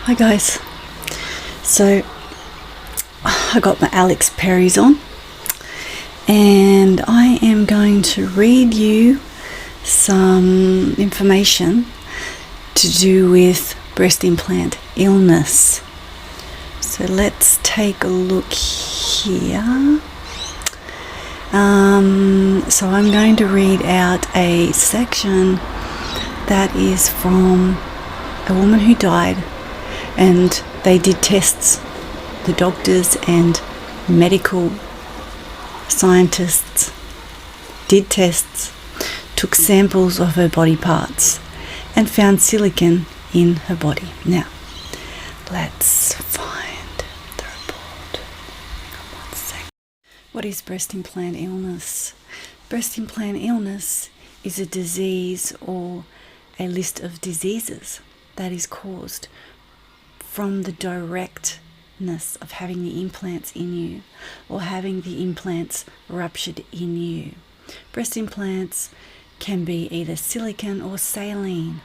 Hi guys. So I got my Alex Perry's on and I am going to read you some information to do with breast implant illness. So let's take a look here. So I'm going to read out a section that is from a woman who died, and they did tests. The doctors and medical scientists did tests, took samples of her body parts and found silicon in her body. Now, let's find the report. Hang on one second. What is breast implant illness? Breast implant illness is a disease or a list of diseases that is caused from the directness of having the implants in you or having the implants ruptured in you. Breast implants can be either silicone or saline.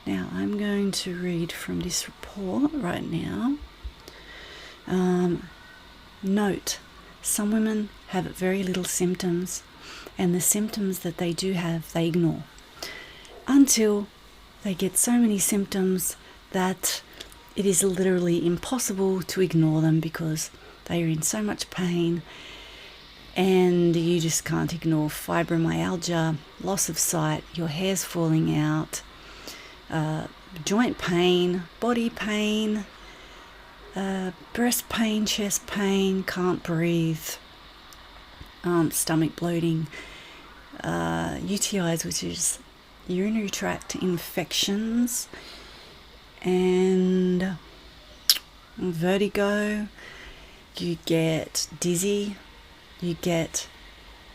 Now I'm going to read from this report right now. Note, some women have very little symptoms, and the symptoms that they do have, they ignore until they get so many symptoms that it is literally impossible to ignore them because they are in so much pain, and you just can't ignore fibromyalgia, loss of sight, your hair's falling out, joint pain, body pain, breast pain, chest pain, can't breathe, stomach bloating, UTIs, which is urinary tract infections, and vertigo. You get dizzy, you get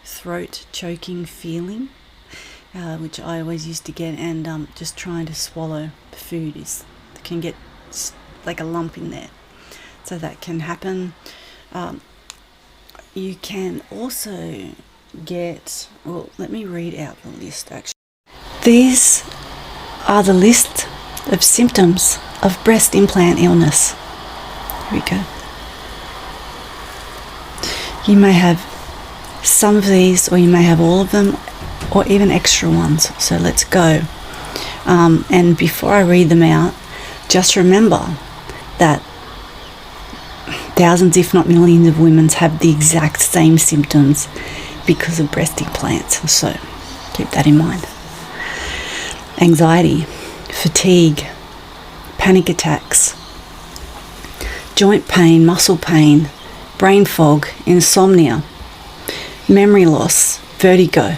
throat choking feeling, which I always used to get, and just trying to swallow food can get like a lump in there, so that can happen. You can also get, well, let me read out the list actually. These are the list of symptoms of breast implant illness. Here we go. You may have some of these, or you may have all of them, or even extra ones. So let's go. And before I read them out, just remember that thousands, if not millions, of women have the exact same symptoms because of breast implants. So keep that in mind. Anxiety, fatigue, panic attacks, joint pain, muscle pain, brain fog, insomnia, memory loss, vertigo,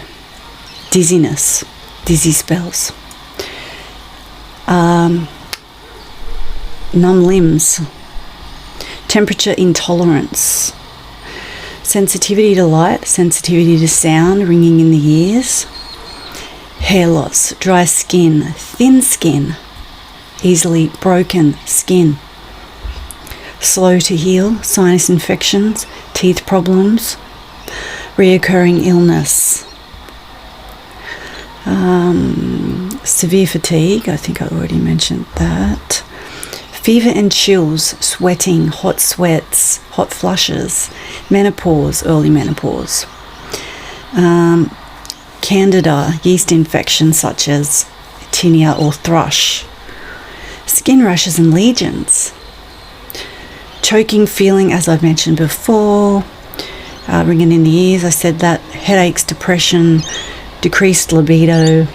dizziness, dizzy spells, numb limbs, temperature intolerance, sensitivity to light, sensitivity to sound, ringing in the ears, hair loss, dry skin, thin skin, easily broken skin, slow to heal, sinus infections, teeth problems, reoccurring illness, severe fatigue, I think I already mentioned that, fever and chills, sweating, hot sweats, hot flushes, menopause, early menopause, candida, yeast infections such as tinea or thrush, skin rashes and lesions, choking feeling, as I've mentioned before, ringing in the ears, I said that, headaches, depression, decreased libido,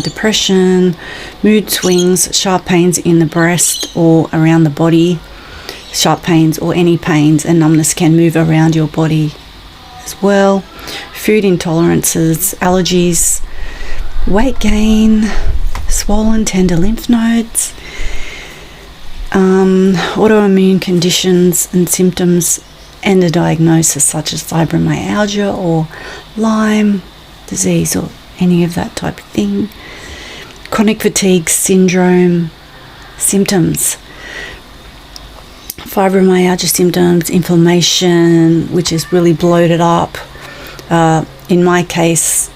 depression, mood swings, sharp pains in the breast or around the body, sharp pains or any pains, and numbness can move around your body as well, food intolerances, allergies, weight gain, swollen tender lymph nodes, autoimmune conditions and symptoms, and a diagnosis such as fibromyalgia or Lyme disease or any of that type of thing, chronic fatigue syndrome symptoms, fibromyalgia symptoms, inflammation, which is really bloated up. In my case,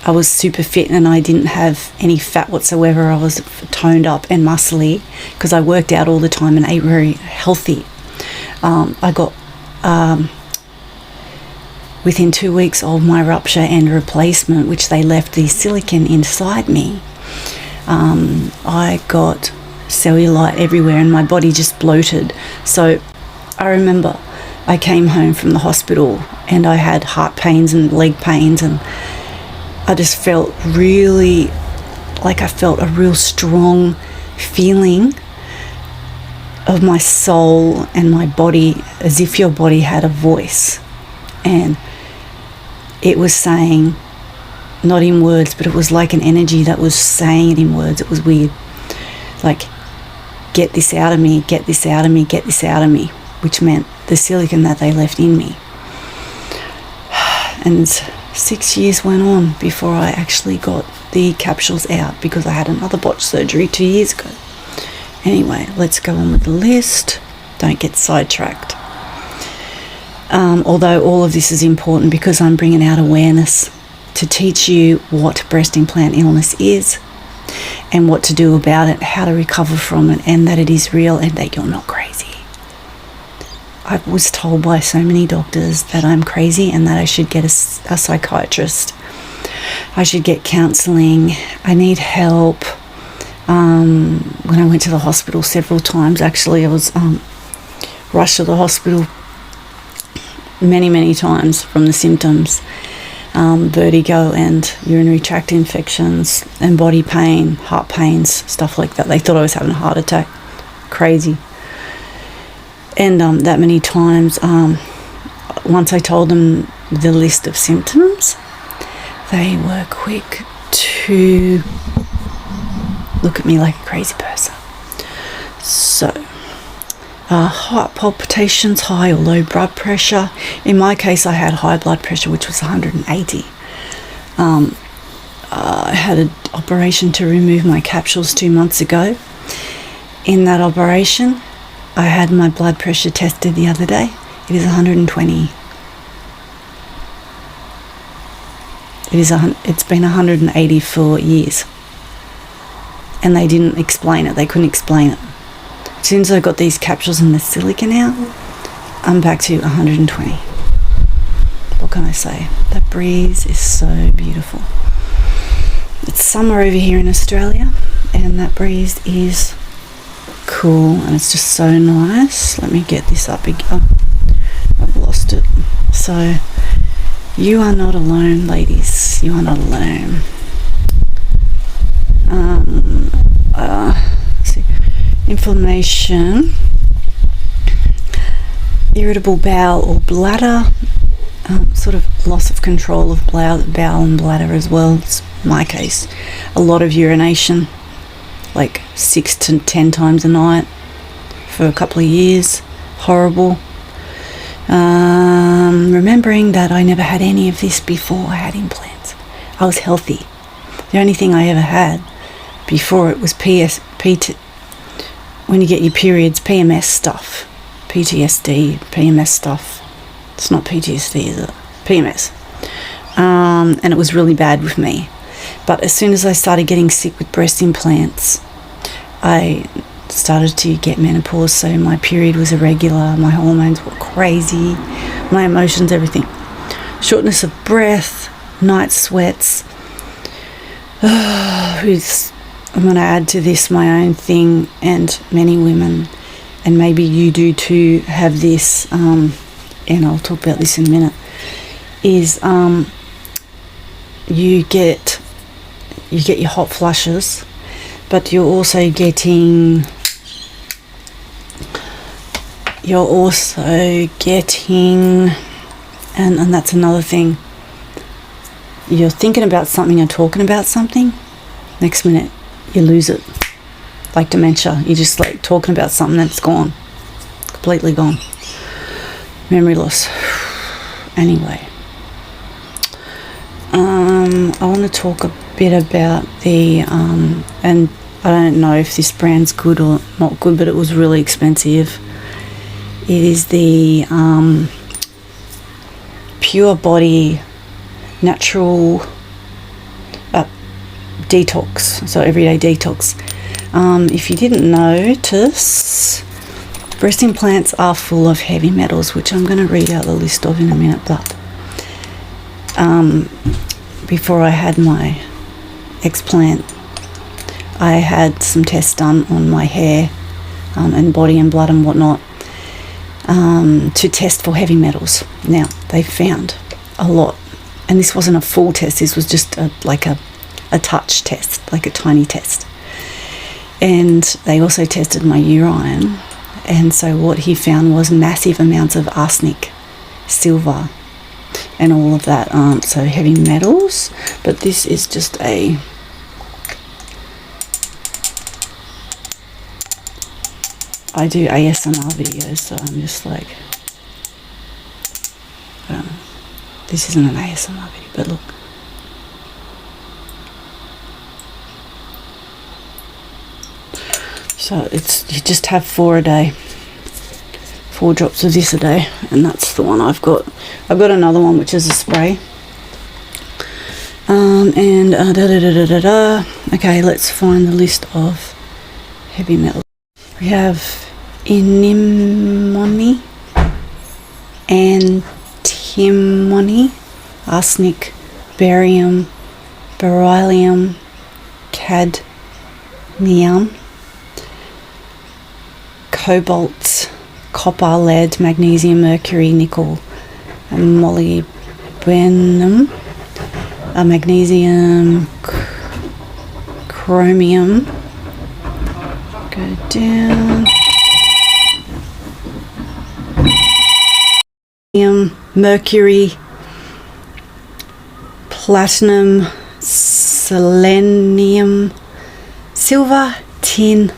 I was super fit and I didn't have any fat whatsoever. I was toned up and muscly because I worked out all the time and ate very healthy. I got, within 2 weeks of my rupture and replacement, which they left the silicone inside me, I got cellulite everywhere and my body just bloated. So I remember I came home from the hospital and I had heart pains and leg pains, and I just felt really like I felt a real strong feeling of my soul and my body, as if your body had a voice, and it was saying, not in words, but it was like an energy that was saying it in words. It was weird, like, get this out of me, get this out of me, get this out of me, which meant the silicone that they left in me. And 6 years went on before I actually got the capsules out, because I had another botched surgery 2 years ago. Anyway, let's go on with the list. Don't get sidetracked. Although all of this is important because I'm bringing out awareness to teach you what breast implant illness is and what to do about it, how to recover from it, and that it is real and that you're not crazy. I was told by so many doctors that I'm crazy and that I should get a psychiatrist. I should get counselling. I need help. When I went to the hospital several times, actually, I was rushed to the hospital many times from the symptoms. Vertigo and urinary tract infections and body pain, heart pains, stuff like that. They thought I was having a heart attack. Crazy. And that many times, once I told them the list of symptoms, they were quick to look at me like a crazy person. So, heart palpitations, high or low blood pressure. In my case, I had high blood pressure, which was 180. I had an operation to remove my capsules 2 months ago. In that operation, I had my blood pressure tested the other day. It is 120. It's been 180 for years. And they didn't explain it. They couldn't explain it. As soon as I got these capsules and the silicone out, I'm back to 120. What can I say? That breeze is so beautiful. It's summer over here in Australia, and that breeze is cool, and it's just so nice. Let me get this up again. Oh, I've lost it. So, you are not alone, ladies. You are not alone. Let's see. Inflammation, irritable bowel or bladder, sort of loss of control of bowel and bladder as well. It's my case. A lot of urination, like 6 to 10 times a night for a couple of years. Horrible. Remembering that I never had any of this before I had implants. I was healthy. The only thing I ever had before it was when you get your periods, PMS stuff. PTSD, PMS stuff. It's not PTSD, is it? PMS. And it was really bad with me. But as soon as I started getting sick with breast implants, I started to get menopause, so my period was irregular, my hormones were crazy, my emotions, everything. Shortness of breath, night sweats. I'm going to add to this my own thing, and many women, and maybe you do too, have this, and I'll talk about this in a minute, is you get your hot flushes, but you're also getting, and that's another thing, you're thinking about something and talking about something, next minute you lose it, like dementia. You're just like talking about something that's gone, completely gone, memory loss. Anyway, I want to talk a bit about the and I don't know if this brand's good or not good, but it was really expensive. It is the Pure Body Natural detox, so everyday detox. If you didn't notice, breast implants are full of heavy metals, which I'm going to read out the list of in a minute. But before I had my explant, I had some tests done on my hair and body and blood and whatnot to test for heavy metals. Now, they found a lot, and this wasn't a full test, this was just a touch test, like a tiny test. And they also tested my urine, and so what he found was massive amounts of arsenic, silver, and all of that. So heavy metals. But this is just I do ASMR videos, so I'm just like, this isn't an ASMR video, but look. So you just have 4 a day, 4 drops of this a day, and that's the one I've got. I've got another one which is a spray. Okay, let's find the list of heavy metals. We have antimony, arsenic, barium, beryllium, cadmium, cobalt, copper, lead, magnesium, mercury, nickel, and molybdenum, magnesium, chromium. Go down. Mercury, platinum, selenium, silver, tin,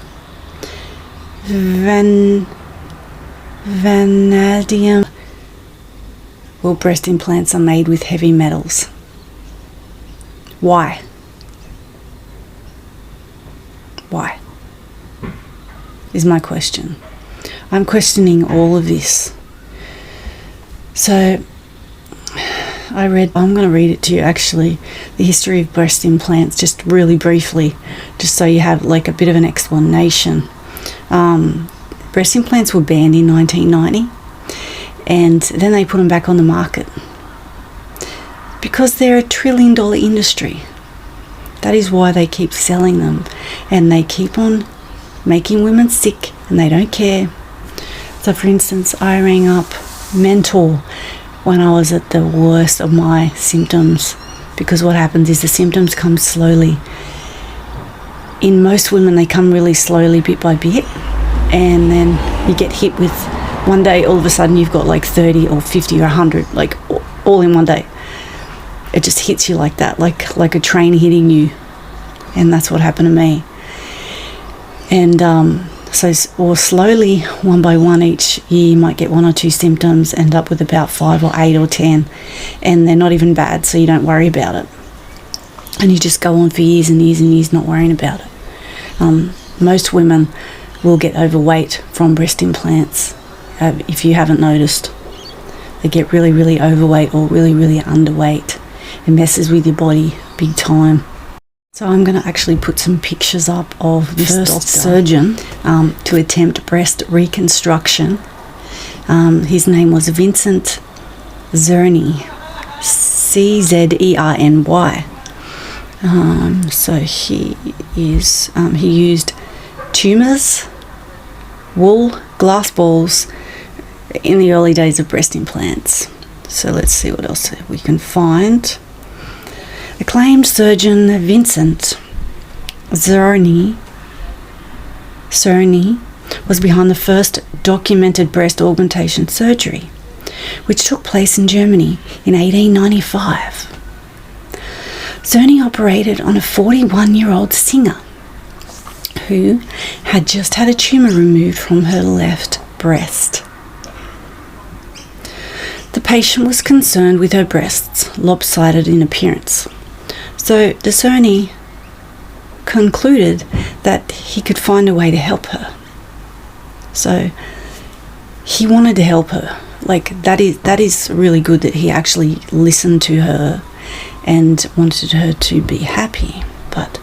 vanadium. Well, breast implants are made with heavy metals. Why? Why? Is my question. I'm questioning all of this. So I'm going to read it to you actually, the history of breast implants, just really briefly, just so you have like a bit of an explanation. Breast implants were banned in 1990, and then they put them back on the market because they're $1 trillion industry. That is why they keep selling them, and they keep on making women sick, and they don't care. So for instance, I rang up Mentor when I was at the worst of my symptoms, because what happens is the symptoms come slowly. In most women, they come really slowly, bit by bit, and then you get hit with one day, all of a sudden you've got like 30 or 50 or 100, like all in one day. It just hits you like that, like a train hitting you, and that's what happened to me. And or slowly, one by one, each year you might get 1 or 2 symptoms, end up with about 5 or 8 or 10, and they're not even bad, so you don't worry about it, and you just go on for years and years and years not worrying about it. Most women will get overweight from breast implants. If you haven't noticed, they get really, really overweight or really, really underweight. It messes with your body big time. So I'm going to actually put some pictures up of this first surgeon to attempt breast reconstruction. His name was Vincent Czerny, Czerny. So he used tumors, wool, glass balls in the early days of breast implants. So let's see what else we can find. Acclaimed surgeon Vincent Czerny was behind the first documented breast augmentation surgery, which took place in Germany in 1895. Czerny operated on a 41-year-old singer who had just had a tumour removed from her left breast. The patient was concerned with her breasts, lopsided in appearance. So Czerny concluded that he could find a way to help her. So he wanted to help her. Like that is really good that he actually listened to her and wanted her to be happy. but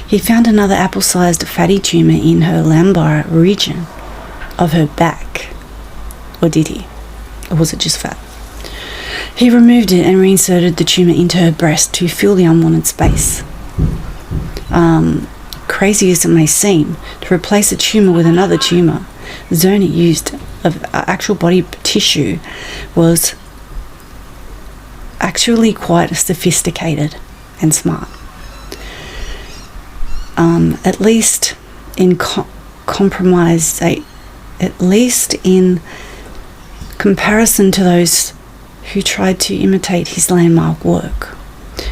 he found another apple-sized fatty tumour in her lumbar region of her back. Or did he? Or was it just fat? He removed it and reinserted the tumour into her breast to fill the unwanted space. Crazy as it may seem, to replace a tumour with another tumour, the zone it used of actual body tissue was actually quite sophisticated and smart. At least in comparison to those who tried to imitate his landmark work.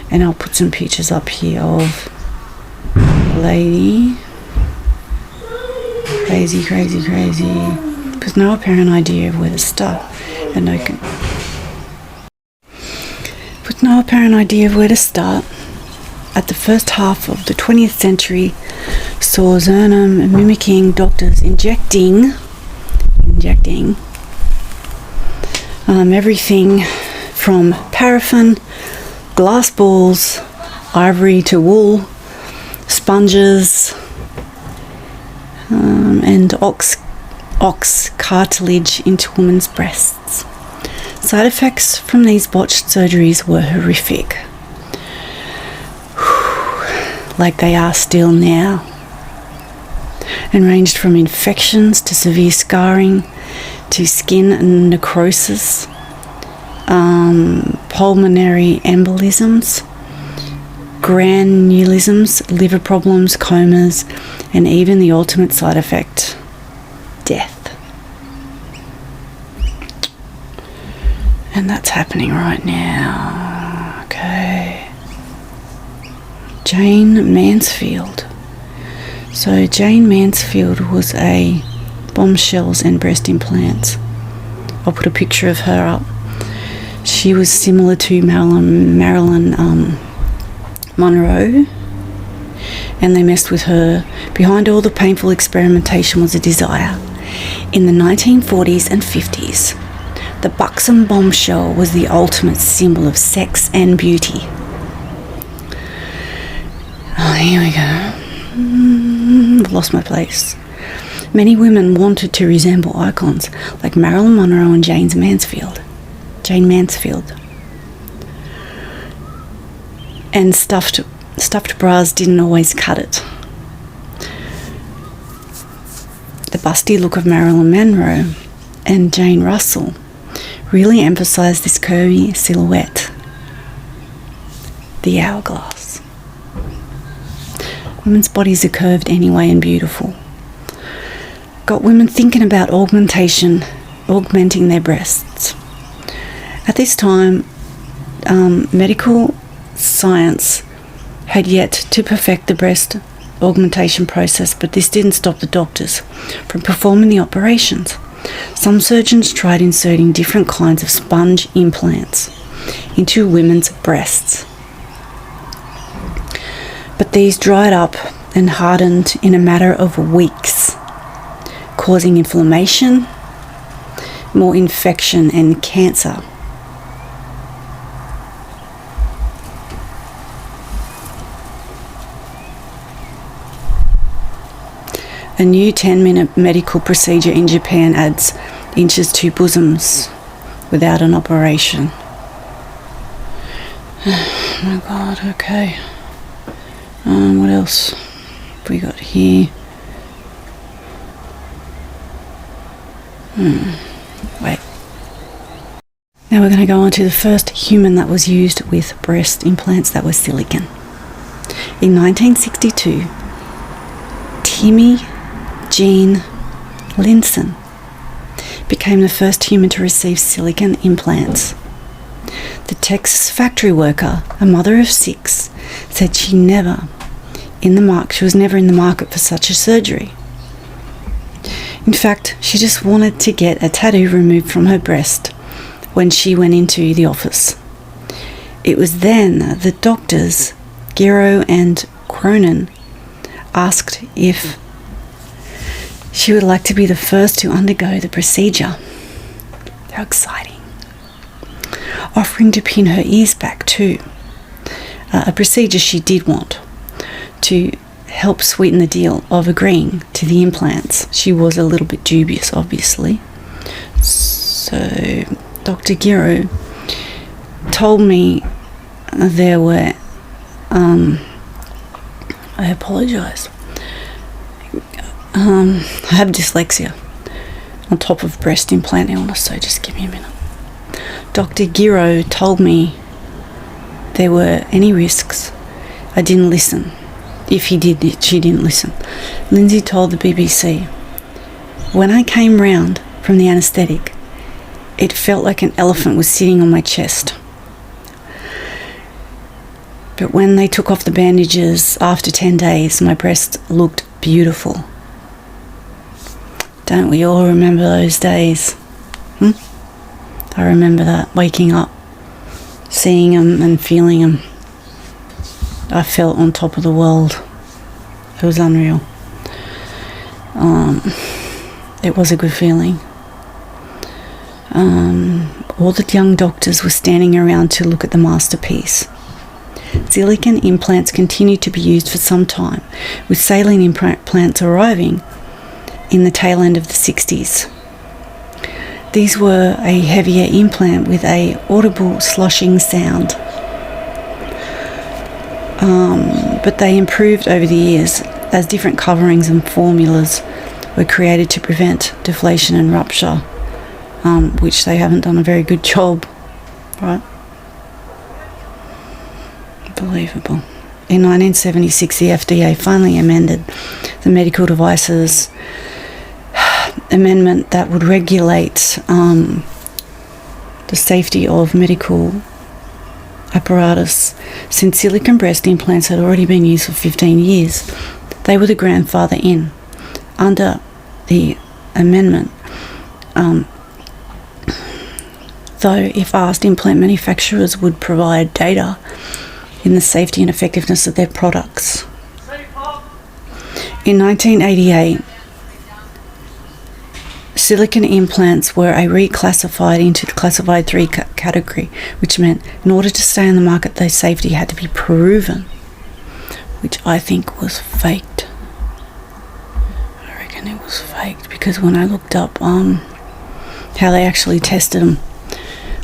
And I'll put some pictures up here of a lady. Crazy. With no apparent idea of where to start. With no apparent idea of where to start, at the first half of the 20th century saw Zernum mimicking doctors injecting everything from paraffin, glass balls, ivory to wool, sponges, and ox cartilage into women's breasts. Side effects from these botched surgeries were horrific, like they are still now, and ranged from infections to severe scarring to skin necrosis, pulmonary embolisms, granulisms, liver problems, comas, and even the ultimate side effect, death. And that's happening right now. Okay. Jane Mansfield. So Jane Mansfield was a bombshells and breast implants. I'll put a picture of her up. She was similar to Marilyn Monroe, and they messed with her. Behind all the painful experimentation was a desire. In the 1940s and 50s, the buxom bombshell was the ultimate symbol of sex and beauty. Oh, here we go. I've lost my place. Many women wanted to resemble icons like Marilyn Monroe and Jane Mansfield. And stuffed bras didn't always cut it. The busty look of Marilyn Monroe and Jane Russell really emphasised this curvy silhouette. The hourglass. Women's bodies are curved anyway and beautiful. Got women thinking about augmenting their breasts. At this time, medical science had yet to perfect the breast augmentation process, but this didn't stop the doctors from performing the operations. Some surgeons tried inserting different kinds of sponge implants into women's breasts, but these dried up and hardened in a matter of weeks, causing inflammation, more infection, and cancer. A new 10-minute medical procedure in Japan adds inches to bosoms without an operation. Oh my god, okay. What else have we got here? Wait. Now we're going to go on to the first human that was used with breast implants that were silicone. In 1962, Timmy Jean Linson became the first human to receive silicone implants. The Texas factory worker, a mother of 6, said she was never in the market for such a surgery. In fact, she just wanted to get a tattoo removed from her breast when she went into the office. It was then the doctors, Gero and Cronin, asked if she would like to be the first to undergo the procedure. How exciting. Offering to pin her ears back too. A procedure she did want. to help sweeten the deal of agreeing to the implants. She was a little bit dubious, obviously. So Dr. Giro told me there were, I apologise, I have dyslexia on top of breast implant illness, so just give me a minute. Dr. Giro told me there were any risks. I didn't listen. If he did, she didn't listen. Lindsay told the BBC, when I came round from the anaesthetic, it felt like an elephant was sitting on my chest. But when they took off the bandages after 10 days, my breast looked beautiful. Don't we all remember those days? I remember that, waking up, seeing them and feeling them. I felt on top of the world. It was unreal. It was a good feeling. All the young doctors were standing around to look at the masterpiece. Silicone implants continued to be used for some time, with saline implants arriving in the tail end of the 60s. These were a heavier implant with a audible sloshing sound. But they improved over the years as different coverings and formulas were created to prevent deflation and rupture, which they haven't done a very good job, right? Unbelievable. In 1976, the FDA finally amended the Medical Devices Amendment that would regulate the safety of medical apparatus. Since silicone breast implants had already been used for 15 years, they were the grandfather in. Under the amendment, though, if asked, implant manufacturers would provide data in the safety and effectiveness of their products. In 1988, silicone implants were reclassified into the classified 3 category, which meant in order to stay on the market, their safety had to be proven, which I think was faked. I reckon it was faked, because when I looked up how they actually tested them,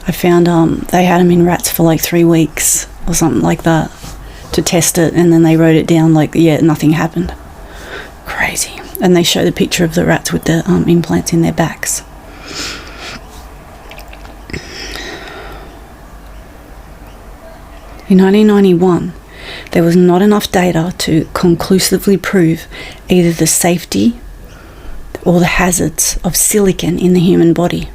I found they had them in rats for like 3 weeks or something like that to test it, and then they wrote it down like, yeah, nothing happened. Crazy. And they show the picture of the rats with the implants in their backs. In 1991, there was not enough data to conclusively prove either the safety or the hazards of silicone in the human body.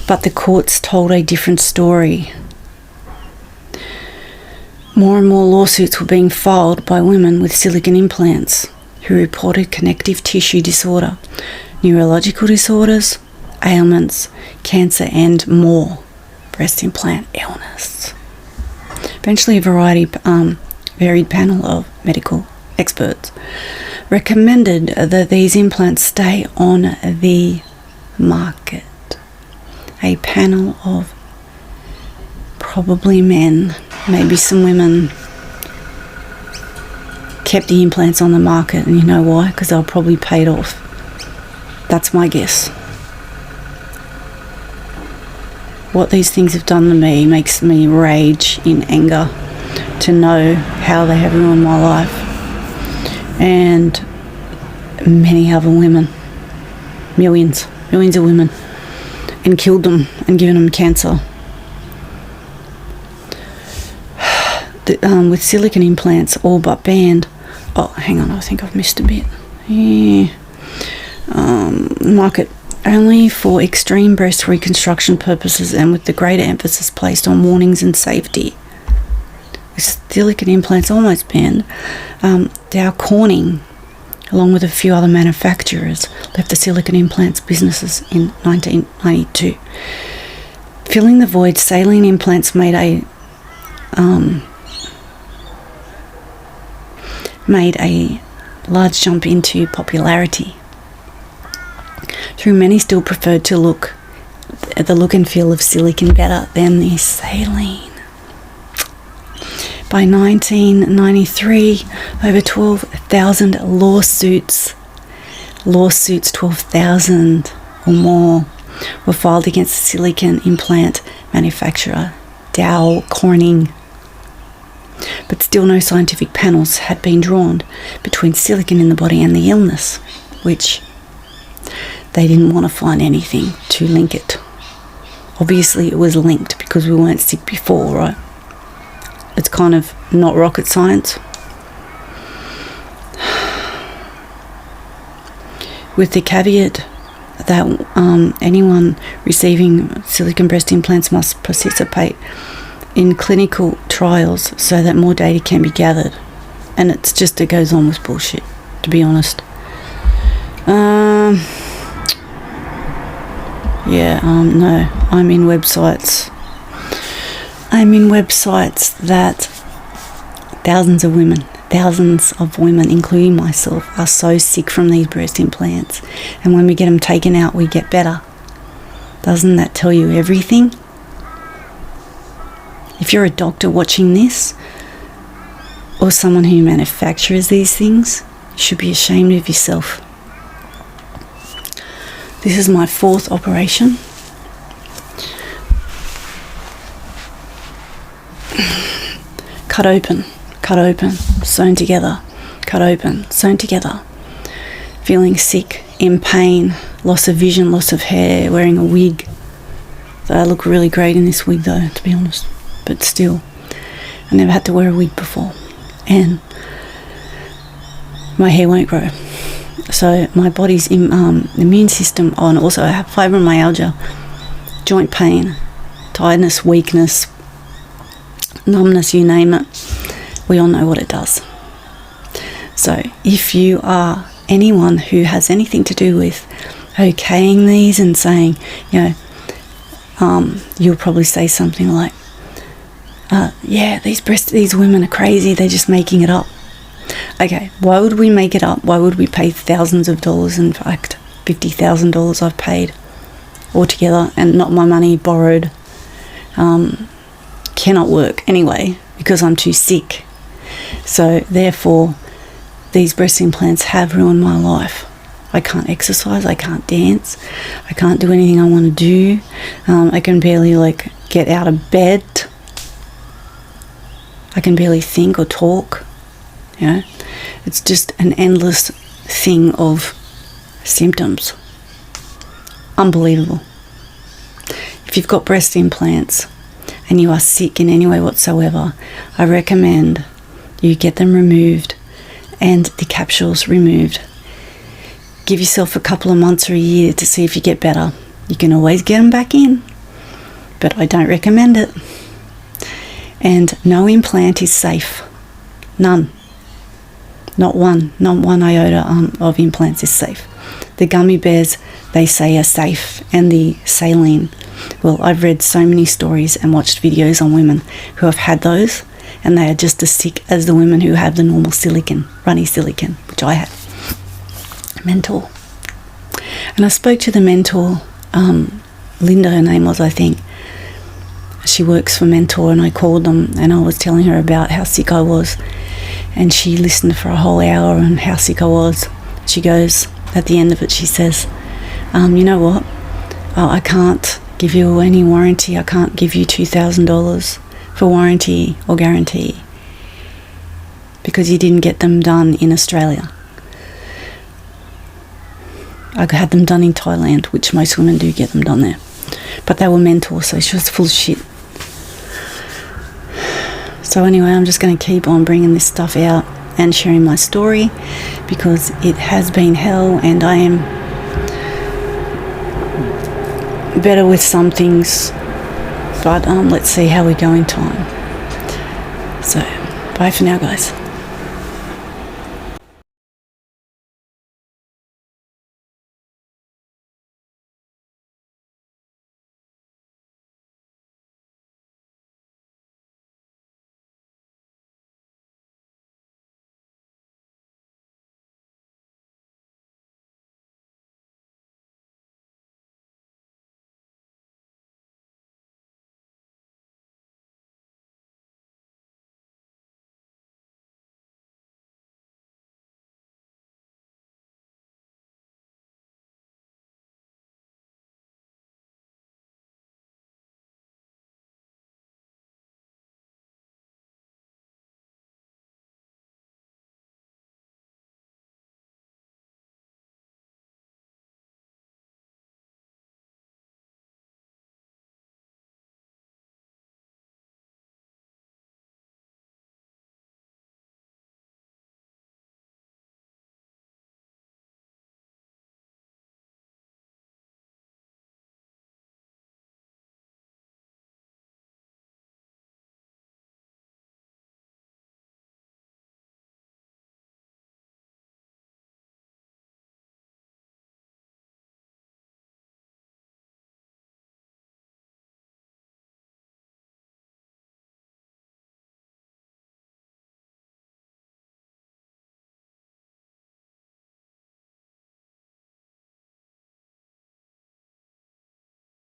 But the courts told a different story. More and more lawsuits were being filed by women with silicone implants who reported connective tissue disorder, neurological disorders, ailments, cancer, and more breast implant illness. Eventually, a varied panel of medical experts recommended that these implants stay on the market. A panel of probably men, maybe some women, kept the implants on the market, and you know why? Because they were probably paid off. That's my guess. What these things have done to me makes me rage in anger to know how they have ruined my life and many other women, millions of women, and killed them and given them cancer. With silicone implants all but banned. Oh, hang on, I think I've missed a bit. Yeah. Market only for extreme breast reconstruction purposes, and with the greater emphasis placed on warnings and safety. With silicone implants almost banned, Dow Corning, along with a few other manufacturers, left the silicone implants businesses in 1992. Filling the void, saline implants made a large jump into popularity. Though many still preferred to look at the look and feel of silicone better than the saline. By 1993, over 12,000 lawsuits, 12,000 or more, were filed against the silicone implant manufacturer, Dow Corning. But still no scientific panels had been drawn between silicone in the body and the illness, which they didn't want to find anything to link it. Obviously it was linked because we weren't sick before, right? It's kind of not rocket science. With the caveat that anyone receiving silicone breast implants must participate in clinical trials so that more data can be gathered. And it goes on with bullshit, to be honest. No, I'm in websites that thousands of women, including myself, are so sick from these breast implants, and when we get them taken out we get better. Doesn't that tell you everything? If you're a doctor watching this, or someone who manufactures these things, you should be ashamed of yourself. This is my 4th operation. Cut open, sewn together, cut open, sewn together. Feeling sick, in pain, loss of vision, loss of hair, wearing a wig. I look really great in this wig though, to be honest. But still, I never had to wear a wig before. And my hair won't grow. So my body's immune system, and also I have fibromyalgia, joint pain, tiredness, weakness, numbness, you name it. We all know what it does. So if you are anyone who has anything to do with okaying these and saying, you'll probably say something like, these women are crazy, they're just making it up. Okay, why would we make it up? Why would we pay thousands of dollars? In fact, $50,000 I've paid altogether, and not my money, borrowed. Cannot work anyway because I'm too sick. So therefore, these breast implants have ruined my life. I can't exercise, I can't dance, I can't do anything I want to do. I can barely get out of bed. I can barely think or talk. It's just an endless thing of symptoms. Unbelievable. If you've got breast implants and you are sick in any way whatsoever, I recommend you get them removed and the capsules removed. Give yourself a couple of months or a year to see if you get better. You can always get them back in, but I don't recommend it. And no implant is safe. None. Not one iota of implants is safe. The gummy bears, they say, are safe, and the saline. Well, I've read so many stories and watched videos on women who have had those, and they are just as sick as the women who have the normal silicone, runny silicone, which I had. Mentor. And I spoke to the mentor, Linda, her name was, I think. She works for Mentor, and I called them and I was telling her about how sick I was, and she listened for a whole hour on how sick I was. She goes, at the end of it, she says, you know what, I can't give you any warranty. I can't give you $2,000 for warranty or guarantee because you didn't get them done in Australia. I had them done in Thailand, which most women do get them done there, but they were Mentor, so she was full of shit. So anyway, I'm just going to keep on bringing this stuff out and sharing my story because it has been hell, and I am better with some things, but let's see how we go in time. So bye for now, guys.